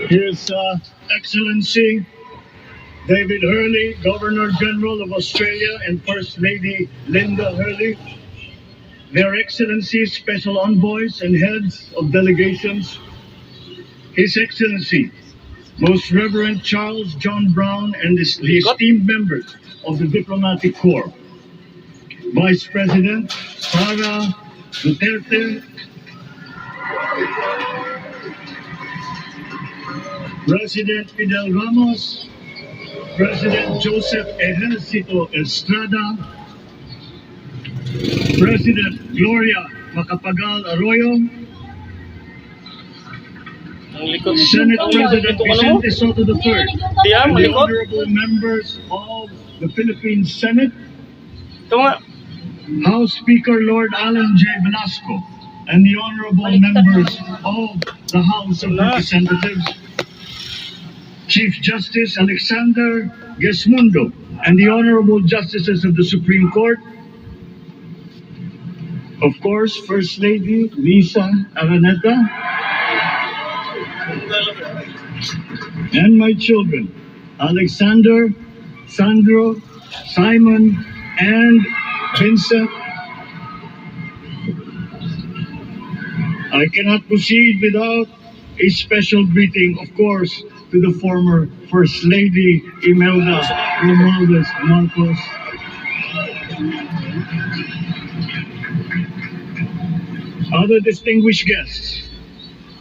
His Excellency David Hurley, Governor General of Australia, and First Lady Linda Hurley, Their Excellencies, Special Envoys, and Heads of Delegations, His Excellency, Most Reverend Charles John Brown, and the esteemed members of the Diplomatic Corps, Vice President Sara Duterte, President Fidel Ramos, President Joseph Ejercito Estrada, President Gloria Macapagal Arroyo, Senate President Vicente Soto III, and the honorable members of the Philippine Senate, House Speaker Lord Alan J. Velasco, and the honorable members of the House of Representatives, Chief Justice Alexander Gesmundo, and the honorable justices of the Supreme Court, of course, First Lady Lisa Araneta, and my children, Alexander, Sandro, Simon, and Vincent. I cannot proceed without a special greeting, of course, to the former First Lady Imelda Romualdez Marcos, other distinguished guests,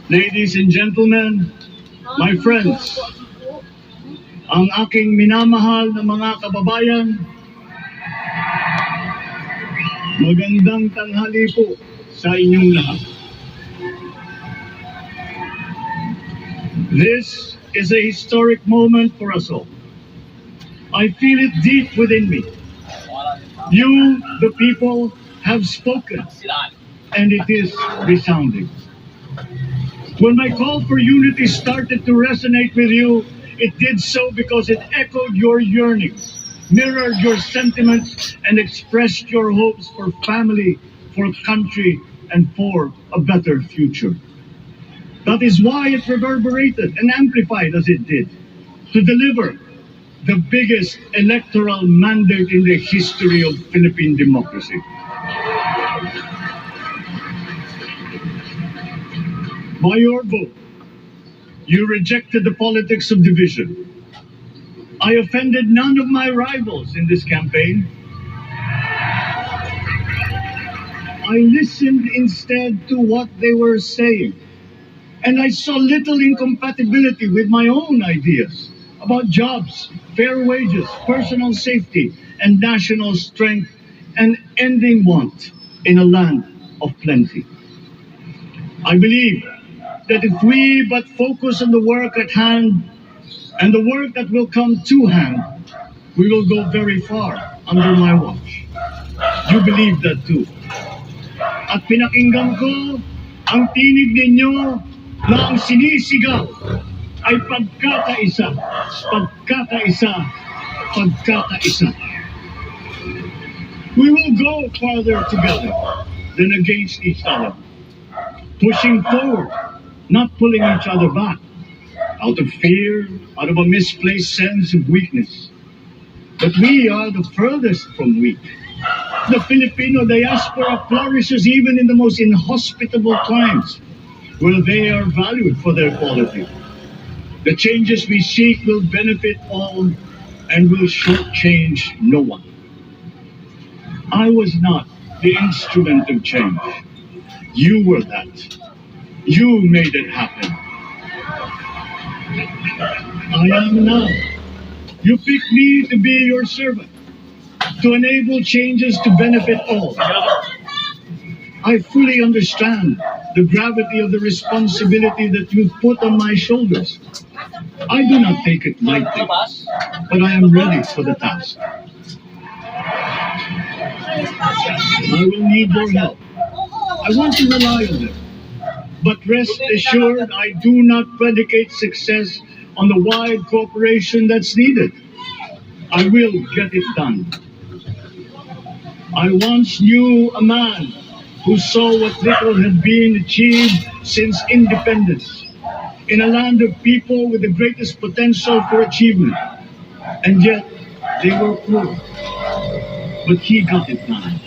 ladies and gentlemen, my friends, ang aking minamahal na mga kababayan, magandang tanghali po sa inyong lahat. This is a historic moment for us all. I feel it deep within me. You, the people, have spoken, and it is resounding. When my call for unity started to resonate with you, it did so because it echoed your yearnings, mirrored your sentiments, and expressed your hopes for family, for country, and for a better future. That is why it reverberated and amplified as it did, to deliver the biggest electoral mandate in the history of Philippine democracy. By your vote, you rejected the politics of division. I offended none of my rivals in this campaign. I listened instead to what they were saying, and I saw little incompatibility with my own ideas about jobs, fair wages, personal safety, and national strength, and ending want in a land of plenty. I believe that if we but focus on the work at hand and the work that will come to hand, we will go very far under my watch. You believe that too. At pinakinggan ko ang tinig ninyo na ang sinisigaw ay pagkakaisa, pagkakaisa, pagkakaisa. We will go farther together than against each other, pushing forward, not pulling each other back, out of fear, out of a misplaced sense of weakness. But we are the furthest from weak. The Filipino diaspora flourishes even in the most inhospitable times, where they are valued for their quality. The changes we seek will benefit all and will shortchange no one. I was not the instrument of change. You were that. You made it happen. I am now. You picked me to be your servant, to enable changes to benefit all. I fully understand the gravity of the responsibility that you've put on my shoulders. I do not take it lightly, but I am ready for the task. I will need your help. I want to rely on it. But rest assured, I do not predicate success on the wide cooperation that's needed. I will get it done. I once knew a man who saw what little had been achieved since independence. in a land of people with the greatest potential for achievement. And yet, they were poor. But he got it done.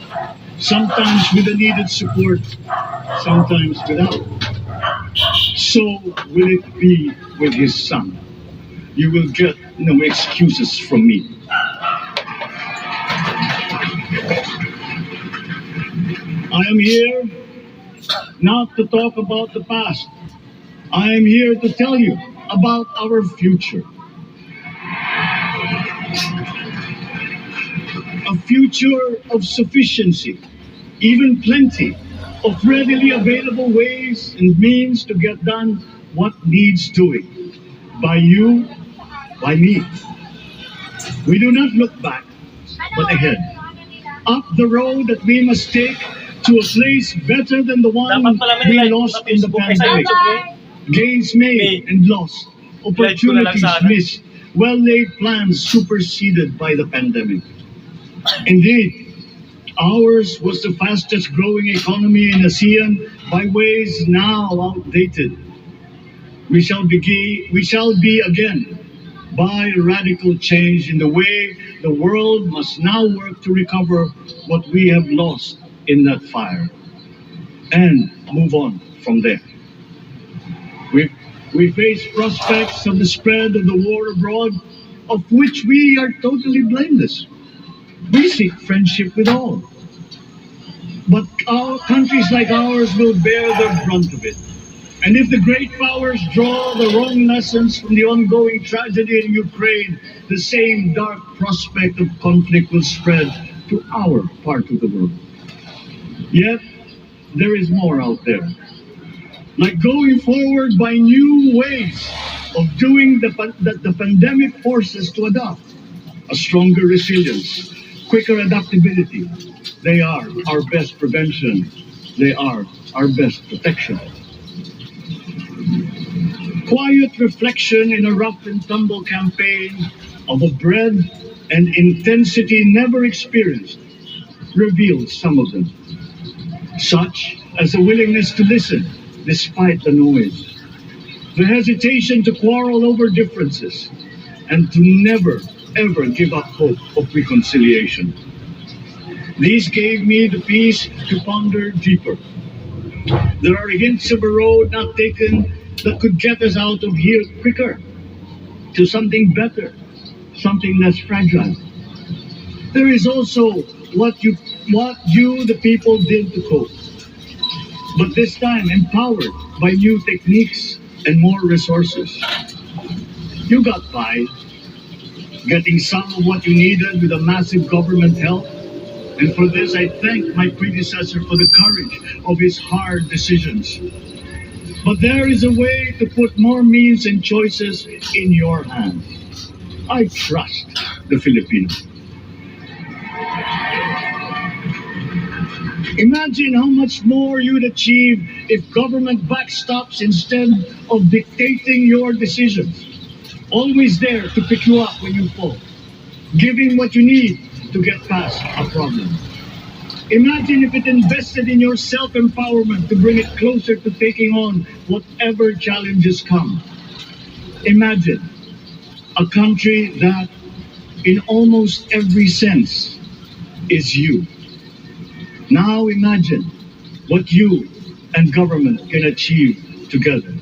Sometimes with the needed support, sometimes without. So will it be with his son. You will get no excuses from me. I am here not to talk about the past. I am here to tell you about our future. A future of sufficiency, even plenty, of readily available ways and means to get done what needs doing. By you, by me. We do not look back, but ahead. Up the road that we must take to a place better than the one we lost in the pandemic. Gains made and lost, opportunities missed, well-laid plans superseded by the pandemic. Indeed, ours was the fastest growing economy in ASEAN by ways now outdated. We shall be again by radical change in the way the world must now work to recover what we have lost in that fire and move on from there. We face prospects of the spread of the war abroad, of which we are totally blameless. We seek friendship with all. But our countries like ours will bear the brunt of it. And if the great powers draw the wrong lessons from the ongoing tragedy in Ukraine, the same dark prospect of conflict will spread to our part of the world. Yet, there is more out there. Like going forward by new ways of doing that the pandemic forces to adopt. A stronger resilience, quicker adaptability. They are our best prevention. They are our best protection. Quiet reflection in a rough and tumble campaign of a breadth and intensity never experienced revealed some of them, such as a willingness to listen despite the noise, the hesitation to quarrel over differences, and to never, ever give up hope of reconciliation. These gave me the peace to ponder deeper. There are hints of a road not taken that could get us out of here quicker, to something better, something less fragile. There is also what you, the people, did to cope. But this time empowered by new techniques and more resources. You got by, getting some of what you needed with a massive government help. And for this, I thank my predecessor for the courage of his hard decisions. But there is a way to put more means and choices in your hands. I trust the Filipinos. Imagine how much more you'd achieve if government backstops instead of dictating your decisions. Always there to pick you up when you fall, giving what you need to get past a problem. Imagine if it invested in your self-empowerment to bring it closer to taking on whatever challenges come. Imagine a country that, in almost every sense, is you. Now imagine what you and government can achieve together.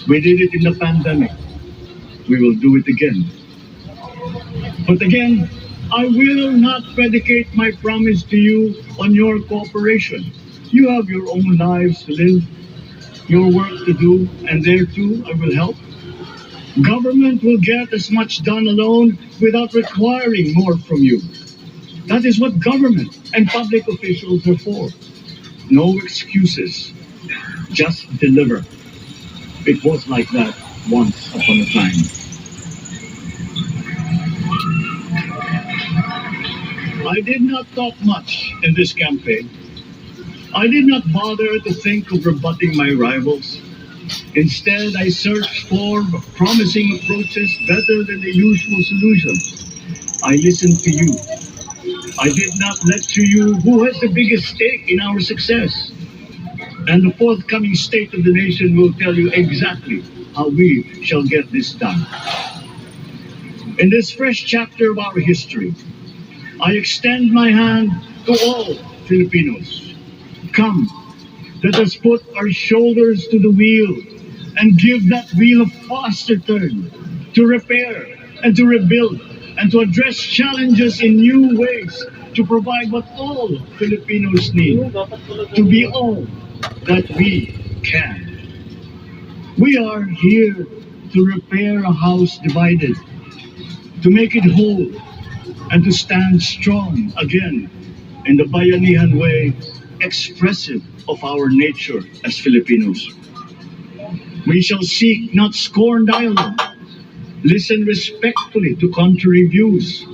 We did it in the pandemic. We will do it again. But again, I will not predicate my promise to you on your cooperation. You have your own lives to live, your work to do, and there too I will help. Government will get as much done alone without requiring more from you. That is what government and public officials are for. No excuses, just deliver. It was like that once upon a time. I did not talk much in this campaign. I did not bother to think of rebutting my rivals. Instead, I searched for promising approaches better than the usual solutions. I listened to you. I did not lecture you who has the biggest stake in our success. And the forthcoming State of the Nation will tell you exactly how we shall get this done. In this fresh chapter of our history, I extend my hand to all Filipinos. Come, let us put our shoulders to the wheel and give that wheel a faster turn to repair and to rebuild and to address challenges in new ways to provide what all Filipinos need to be all that we can. We are here to repair a house divided, to make it whole, and to stand strong again in the Bayanihan way, expressive of our nature as Filipinos. We shall seek, not scorn dialogue, listen respectfully to contrary views,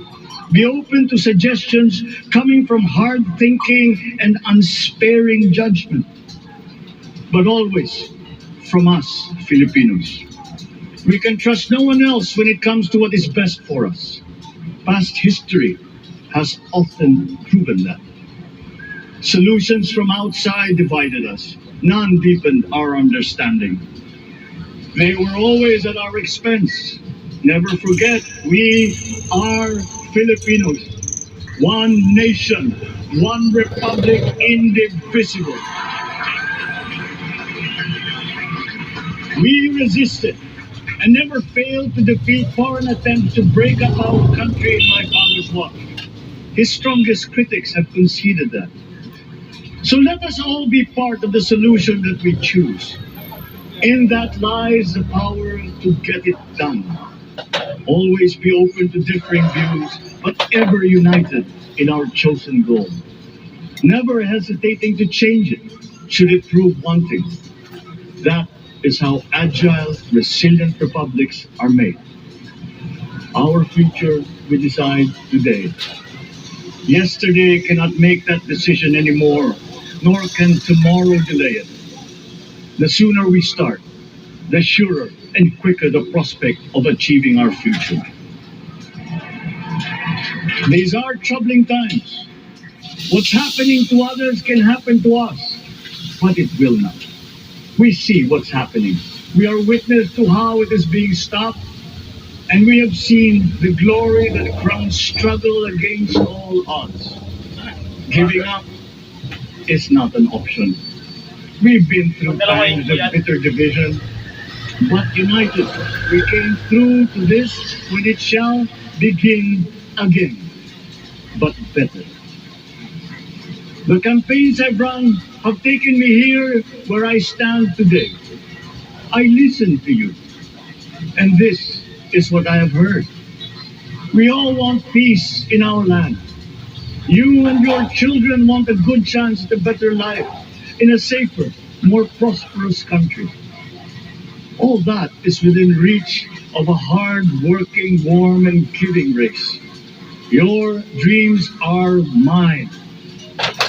be open to suggestions coming from hard thinking and unsparing judgment, but always from us, Filipinos. We can trust no one else when it comes to what is best for us. Past history has often proven that. Solutions from outside divided us, none deepened our understanding. They were always at our expense. Never forget, we are Filipinos. One nation, one republic, indivisible. We resisted and never failed to defeat foreign attempts to break up our country in my father's watch. His strongest critics have conceded that. So let us all be part of the solution that we choose. In that lies the power to get it done. Always be open to differing views, but ever united in our chosen goal. Never hesitating to change it, should it prove wanting. That is how agile, resilient republics are made. Our future we decide today. Yesterday cannot make that decision anymore, nor can tomorrow delay it. The sooner we start, the surer and quicker the prospect of achieving our future. These are troubling times. What's happening to others can happen to us, but it will not. We see what's happening. We are witness to how it is being stopped, and we have seen the glory that crowns struggle against all odds. Giving up is not an option. We've been through times of bitter division, but united, we came through to this when it shall begin again, but better. The campaigns I've run have taken me here where I stand today. I listen to you, and this is what I have heard. We all want peace in our land. You and your children want a good chance at a better life in a safer, more prosperous country. All that is within reach of a hard-working, warm, and giving race. Your dreams are mine.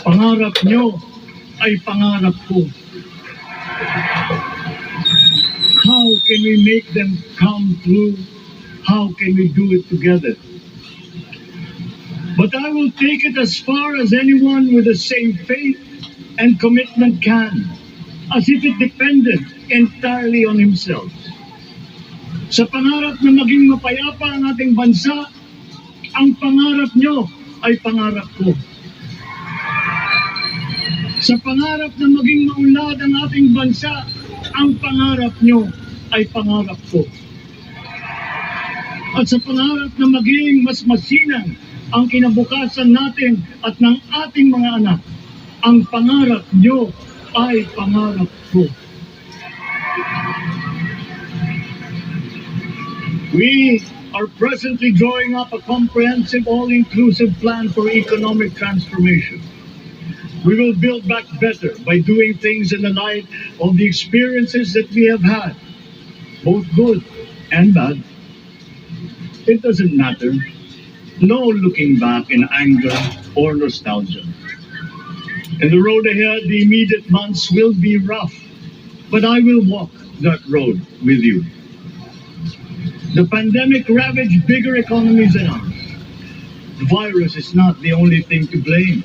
Pangarap nyo ay pangarap ko. How can we make them come true? How can we do it together? But I will take it as far as anyone with the same faith and commitment can, as if it depended entirely on himself. Sa pangarap na maging mapayapa ang ating bansa, ang pangarap nyo ay pangarap ko. Sa pangarap na maging maunlad ang ating bansa, ang pangarap nyo ay pangarap ko. At sa pangarap na maging mas masinang ang kinabukasan natin at ng ating mga anak, ang pangarap nyo ay pangarap ko. We are presently drawing up a comprehensive, all-inclusive plan for economic transformation. We will build back better by doing things in the light of the experiences that we have had, both good and bad. It doesn't matter. No looking back in anger or nostalgia. In the road ahead, the immediate months will be rough, but I will walk that road with you. The pandemic ravaged bigger economies than ours. The virus is not the only thing to blame.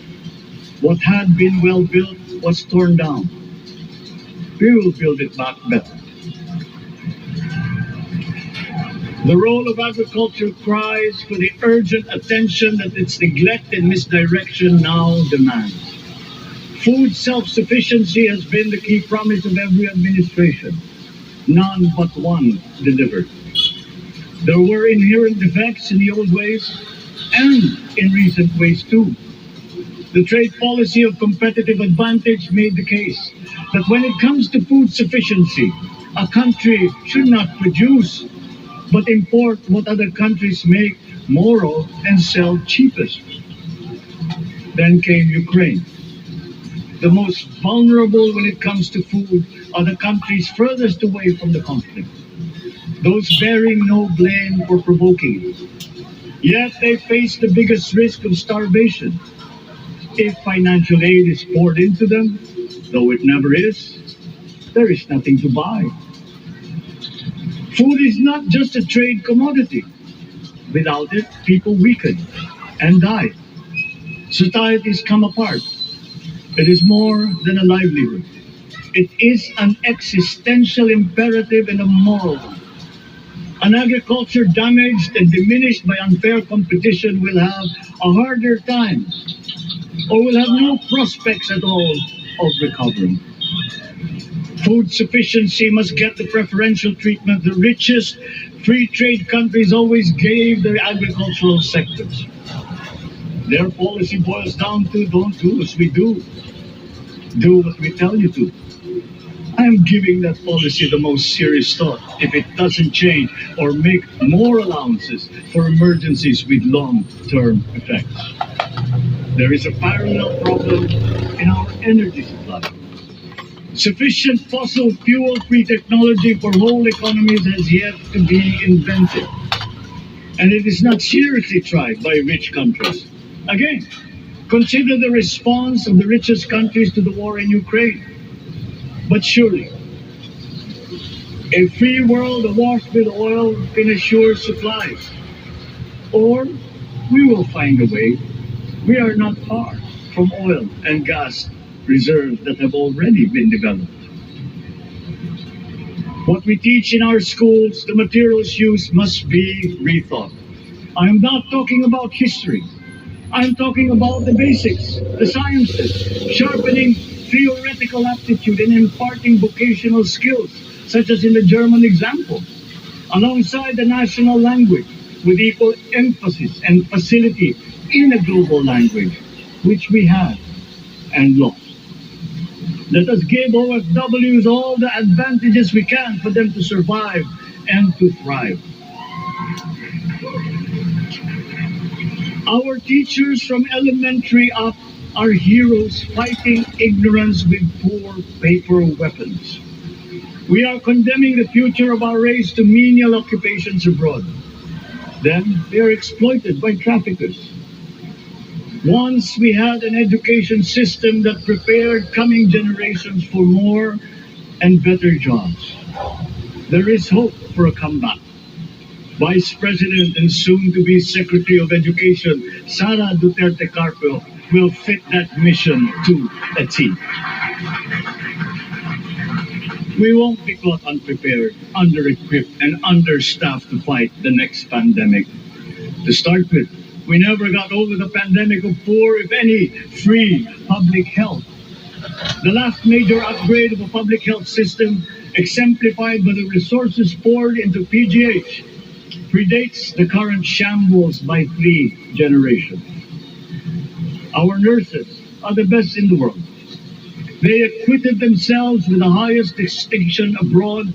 What had been well built was torn down. we will build it back better. The role of agriculture cries for the urgent attention that its neglect and misdirection now demands. Food self-sufficiency has been the key promise of every administration. None but one delivered. There were inherent defects in the old ways and in recent ways too. The trade policy of competitive advantage made the case that when it comes to food sufficiency, a country should not produce but import what other countries make more of and sell cheapest. Then came Ukraine. The most vulnerable when it comes to food are the countries furthest away from the conflict, those bearing no blame for provoking it. Yet they face the biggest risk of starvation. If financial aid is poured into them, though it never is, there is nothing to buy. Food is not just a trade commodity. Without it, people weaken and die. Societies come apart. It is more than a livelihood. It is an existential imperative and a moral one. An agriculture damaged and diminished by unfair competition will have a harder time or will have no prospects at all of recovering. Food sufficiency must get the preferential treatment the richest free trade countries always gave their agricultural sectors. Their policy boils down to don't do as we do what we tell you to. I am giving that policy the most serious thought if it doesn't change or make more allowances for emergencies with long-term effects. There is a parallel problem in our energy supply. Sufficient fossil fuel-free technology for whole economies has yet to be invented. And it is not seriously tried by rich countries. Again, consider the response of the richest countries to the war in Ukraine. But surely, a free world awash with oil can assure supplies. Or we will find a way. We are not far from oil and gas reserves that have already been developed. What we teach in our schools, the materials used must be rethought. I am not talking about history. I'm talking about the basics, the sciences, sharpening theoretical aptitude and imparting vocational skills, such as in the German example, alongside the national language, with equal emphasis and facility in a global language, which we have and lost. Let us give OFWs all the advantages we can for them to survive and to thrive. Our teachers from elementary up are heroes fighting ignorance with poor paper weapons. We are condemning the future of our race to menial occupations abroad. Then they are exploited by traffickers. Once we had an education system that prepared coming generations for more and better jobs. There is hope for a comeback. Vice President and soon-to-be Secretary of Education, Sara Duterte Carpio, will fit that mission to a T. We won't be caught unprepared, under-equipped, and understaffed to fight the next pandemic. To start with, we never got over the pandemic of poor, if any, free public health. The last major upgrade of a public health system, exemplified by the resources poured into PGH, predates the current shambles by 3 generations. Our nurses are the best in the world. They acquitted themselves with the highest distinction abroad,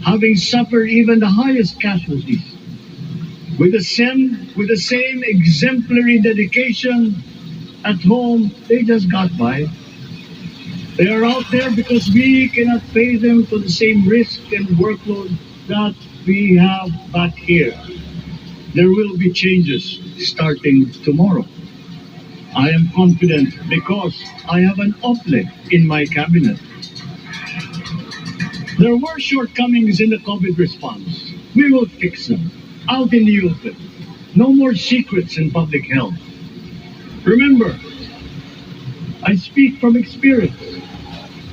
having suffered even the highest casualties. With the same exemplary dedication at home, they just got by. They are out there because we cannot pay them for the same risk and workload that we have back here. There will be changes starting tomorrow. I am confident because I have an OPLE in my cabinet. There were shortcomings in the COVID response. We will fix them. Out in the open. No more secrets in public health. Remember, I speak from experience.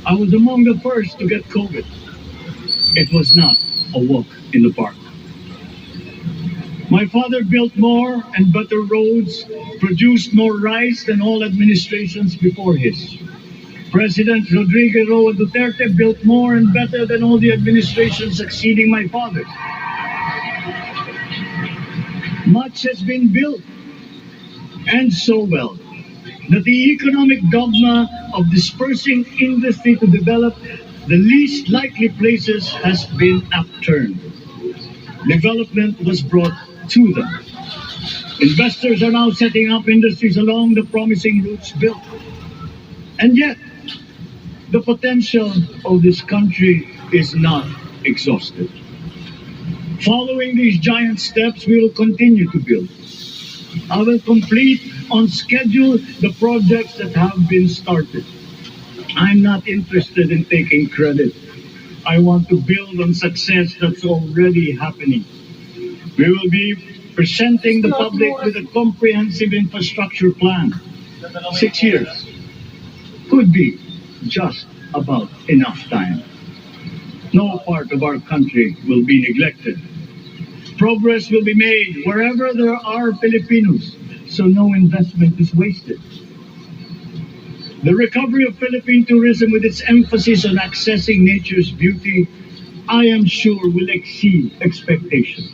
I was among the first to get COVID. It was not a walk in the park. My father built more and better roads, produced more rice than all administrations before his. President Rodrigo Duterte built more and better than all the administrations succeeding my father. Much has been built, and so well, that the economic dogma of dispersing industry to develop the least likely places has been upturned. Development was brought to them. Investors are now setting up industries along the promising routes built. And yet, the potential of this country is not exhausted. Following these giant steps, we will continue to build. I will complete on schedule the projects that have been started. I'm not interested in taking credit. I want to build on success that's already happening. We will be presenting the public with a comprehensive infrastructure plan. 6 years could be just about enough time. No part of our country will be neglected. Progress will be made wherever there are Filipinos, so no investment is wasted. The recovery of Philippine tourism with its emphasis on accessing nature's beauty, I am sure will exceed expectations.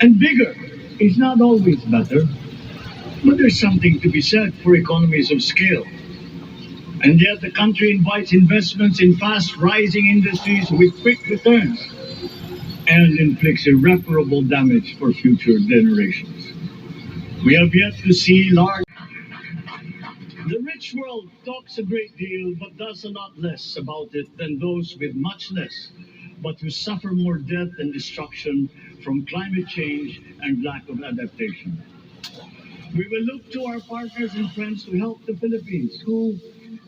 And bigger is not always better, but there's something to be said for economies of scale. And yet the country invites investments in fast rising industries with quick returns and inflicts irreparable damage for future generations. We have yet to see large. The rich world talks a great deal but does a lot less about it than those with much less, but who suffer more death and destruction from climate change and lack of adaptation. We will look to our partners and friends to help the Philippines, who,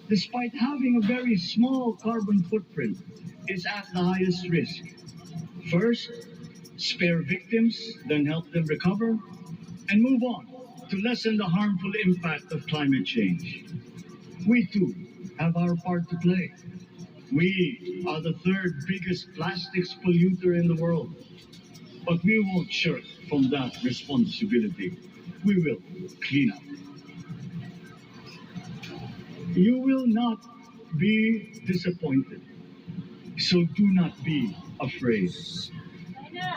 despite having a very small carbon footprint, is at the highest risk. First, spare victims, then help them recover, and move on to lessen the harmful impact of climate change. We too have our part to play. We are the third biggest plastics polluter in the world, but we won't shirk from that responsibility. We will clean up. You will not be disappointed, so do not be afraid.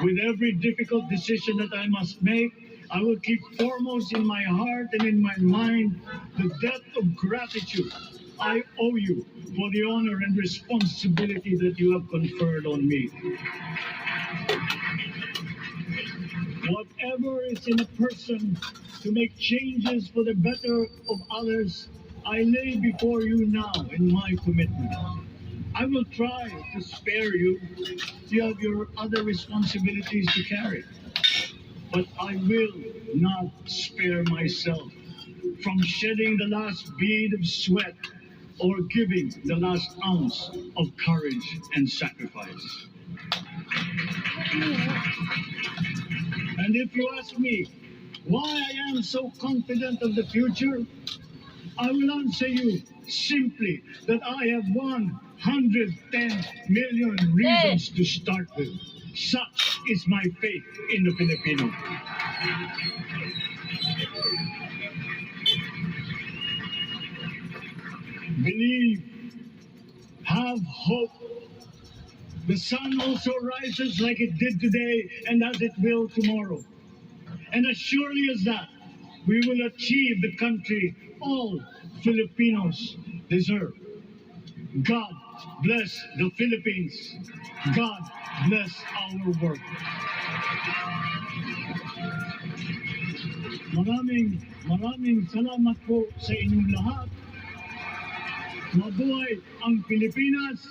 With every difficult decision that I must make, I will keep foremost in my heart and in my mind the depth of gratitude I owe you for the honor and responsibility that you have conferred on me. Whatever is in a person to make changes for the better of others, I lay before you now in my commitment. I will try to spare you. You have your other responsibilities to carry. But I will not spare myself from shedding the last bead of sweat or giving the last ounce of courage and sacrifice. And if you ask me why I am so confident of the future, I will answer you simply that I have 110 million reasons to start with. Such is my faith in the Filipino. Believe, have hope. The sun also rises like it did today and as it will tomorrow. And as surely as that, we will achieve the country all Filipinos deserve. God bless the Philippines. God bless our work. Maraming salamat po sa inyong lahat. Mabuhay ang Pilipinas.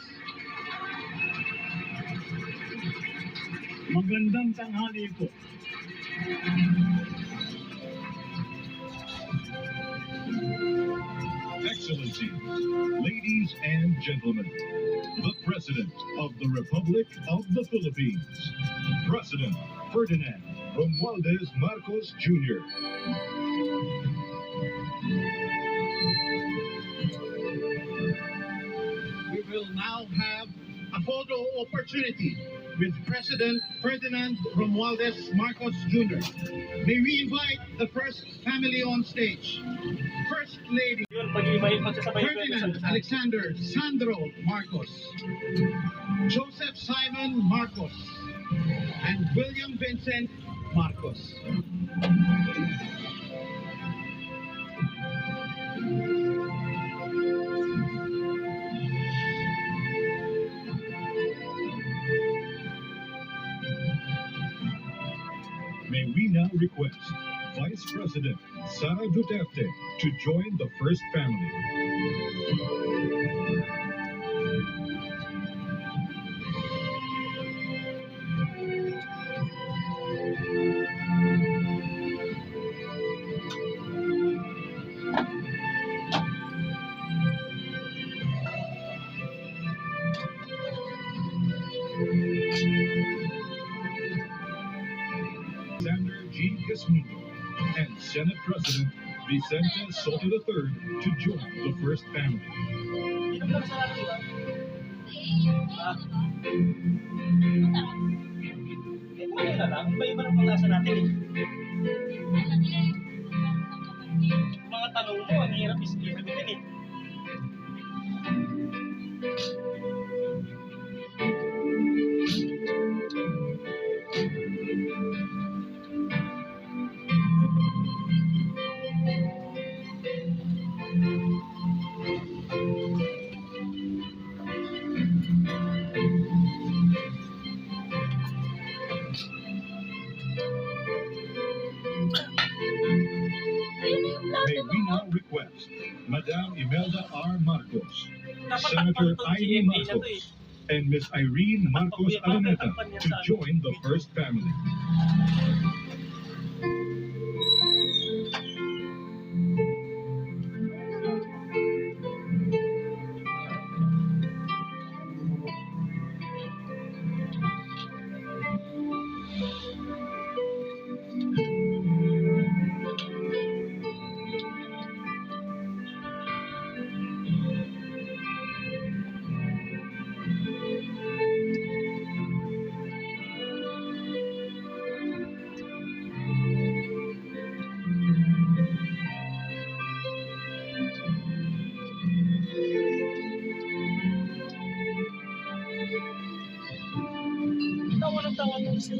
Magandang tanghali po. Excellencies, ladies and gentlemen, the President of the Republic of the Philippines, President Ferdinand Romualdez Marcos Jr. will now have a photo opportunity with President Ferdinand Romualdez Marcos Jr. May we invite the first family on stage. First Lady Ferdinand Alexander Sandro Marcos, Joseph Simon Marcos, and William Vincent Marcos. May we now request Vice President Sara Duterte to join the first family. Alexander G. Casmino and Senate President Vicente Soto III to join the first family. Ano lang, iba-iba ng pag-asa natin eh. Mga tanong mo, ang hirap isipin din eh. May we now request Madam Imelda R. Marcos, Senator Dapat Ivy Marcos, and Ms. Irene Marcos Araneta to join the first family. Tawa ng tawa mo siya.